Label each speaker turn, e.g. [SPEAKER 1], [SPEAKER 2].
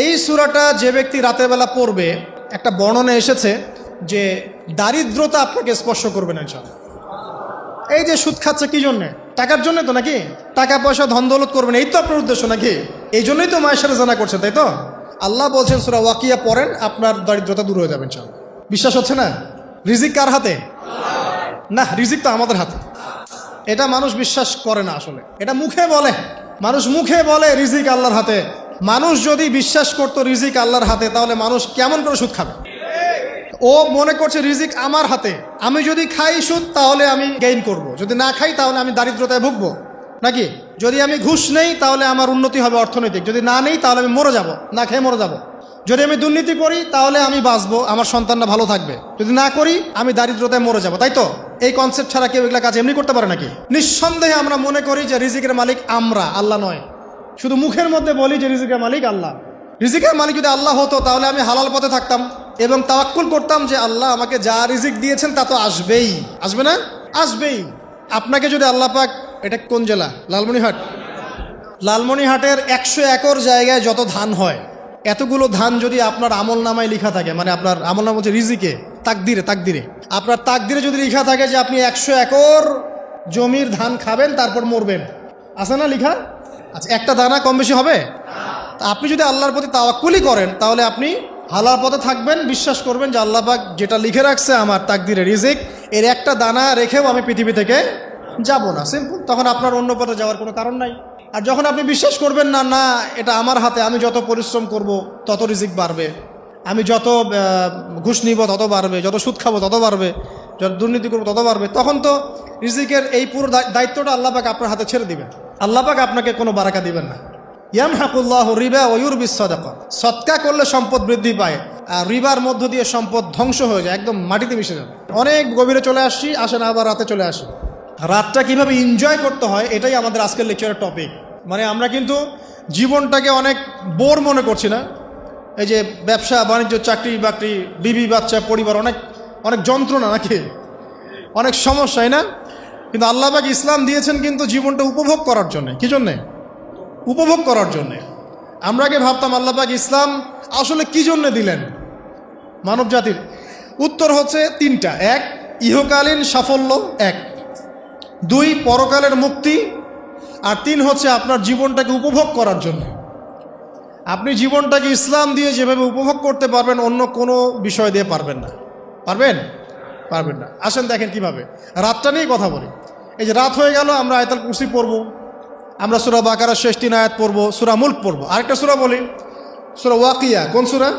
[SPEAKER 1] এই সূরাটা যে ব্যক্তি রাতের বেলা পড়বে, একটা বর্ণনা এসেছে যে দারিদ্রতা আপনাকে স্পর্শ করবে না ইনশাআল্লাহ। এই যে সুদ খাচ্ছে কি জন্যে? টাকার জন্য তো নাকি? টাকা পয়সা ধন দৌলত করবেন, এই তো আপনার উদ্দেশ্য নাকি? এই জন্যই তো মায়ের সাথে জানা করছে, তাই তো? আল্লাহ বলছেন সূরা ওয়াকিয়া পড়েন, আপনার দারিদ্রতা দূর হয়ে যাবে ইনশাআল্লাহ। বিশ্বাস হচ্ছে না? রিজিক কার হাতে? না, রিজিক তো আমাদের হাতে। এটা মানুষ বিশ্বাস করে না আসলে, এটা মুখে বলে। মানুষ মুখে বলে রিজিক আল্লাহর হাতে। মানুষ যদি বিশ্বাস করতো রিজিক আল্লাহর হাতে, তাহলে মানুষ কেমন করে সুদ খাবে? ও মনে করছে রিজিক আমার হাতে, আমি যদি খাই সুদ তাহলে আমি গেইন করব, যদি না খাই তাহলে আমি দারিদ্রতায় ভুগবো নাকি? যদি আমি ঘুষ নেই তাহলে আমার উন্নতি হবে অর্থনৈতিক, যদি না নেই তাহলে আমি মরে যাব, না খেয়ে মরে যাব। যদি আমি দুর্নীতি করি তাহলে আমি বাঁচবো, আমার সন্তানরা ভালো থাকবে, যদি না করি আমি দারিদ্রতায় মরে যাব, তাই তো? এই কনসেপ্ট ছাড়া কেউ এগুলা কাজ এমনি করতে পারে নাকি? নিঃসন্দেহে আমরা মনে করি যে রিজিকের মালিক আমরা, আল্লাহ নয়। শুধু মুখের মধ্যে বলি যে রিজিকের মালিক আল্লাহ। রিজিকের মালিক যদি আল্লাহ হতো তাহলে আমি হালাল পথে থাকতাম এবং তাওয়াক্কুল করতাম যে আল্লাহ আমাকে যা রিজিক দিয়েছেন তা তো আসবেই, আসবে না? আসবেই। আপনাকে যদি আল্লাহ পাক, এটা কোন জেলা? লালমনিরহাট। লালমনিরহাটের 100 একর জায়গায় যত ধান হয়, এতগুলো ধান যদি আপনার আমল নামায় লেখা থাকে, মানে আপনার আমল নাম হচ্ছে রিজিকে, তাকদিরে আপনার তাকদিরে যদি লেখা থাকে যে আপনি 100 একর জমির ধান খাবেন তারপর মরবেন, আছে না লেখা? আচ্ছা, একটা দানা কম বেশি হবে? আপনি যদি আল্লাহর প্রতি তাওয়াক্কুলই করেন তাহলে আপনি হালাল পথে থাকবেন, বিশ্বাস করবেন যে আল্লাহ পাক যেটা লিখে রাখছে আমার তাকদিরে রিজিক, এর একটা দানা রেখেও আমি পৃথিবী থেকে যাব না, সিম্পল। তখন আপনার অন্য পথে যাওয়ার কোনো কারণ নাই। আর যখন আপনি বিশ্বাস করবেন না, না এটা আমার হাতে, আমি যত পরিশ্রম করব তত রিজিক বাড়বে, আমি যত ঘুষ নিব তত বাড়বে, যত সুদ খাবো তত বাড়বে, যত দুর্নীতি করবো তত বাড়বে, তখন তো রিজিকের এই পুরো দায়িত্বটা আল্লাহ পাক আপনার হাতে ছেড়ে দিবেন। আল্লাহ পাক আপনাকে কোনো বারাকা দিবেন না। ইয়ামহাকুল্লাহু রিবা ওয়া ইউরবিস সাদাকা। সদকা করলে সম্পদ বৃদ্ধি পায়, আর রিবার মধ্য দিয়ে সম্পদ ধ্বংস হয়ে যায়, একদম মাটিতে মিশে যাবে। অনেক গভীরে চলে আসছি, আসেন আবার রাতে চলে আসি। রাতটা কিভাবে এনজয় করতে হয় এটাই আমাদের আজকের লেকচারের টপিক। মানে আমরা কিন্তু জীবনটাকে অনেক বোর মনে করছি না? এই যে ব্যবসা বাণিজ্য, চাকরি বাকরি, বিবি বাচ্চা, পরিবার, অনেক অনেক যন্ত্রণা নাকি, অনেক সমস্যাই না? কিন্তু আল্লাহ পাক ইসলাম দিয়েছেন কিন্তু জীবনটা উপভোগ করার জন্যে। কি জন্যে? উপভোগ করার জন্যে। আমরা আগে ভাবতাম আল্লাহ পাক ইসলাম আসলে কি জন্যে দিলেন মানব জাতির? উত্তর হচ্ছে 3টা। 1, ইহকালীন সাফল্য, 1। 2, পরকালের মুক্তি। আর 3 হচ্ছে আপনার জীবনটাকে উপভোগ করার জন্য। আপনি জীবনটাকে ইসলাম দিয়ে যেভাবে উপভোগ করতে পারবেন অন্য কোনো বিষয় দিয়ে পারবেন না। পারবেন? পারবেন না। আসেন দেখেন কিভাবে। রাতটা নিয়ে কথা বলি। এই যে রাত হয়ে গেল, আমরা আয়াতুল কুরসি পড়ব, আমরা সূরা বাকারার শেষ 3 আয়াত পড়ব, সূরা মুলক পড়ব। আরেকটা সূরা বলি, সূরা ওয়াকিয়া। কোন সূরা?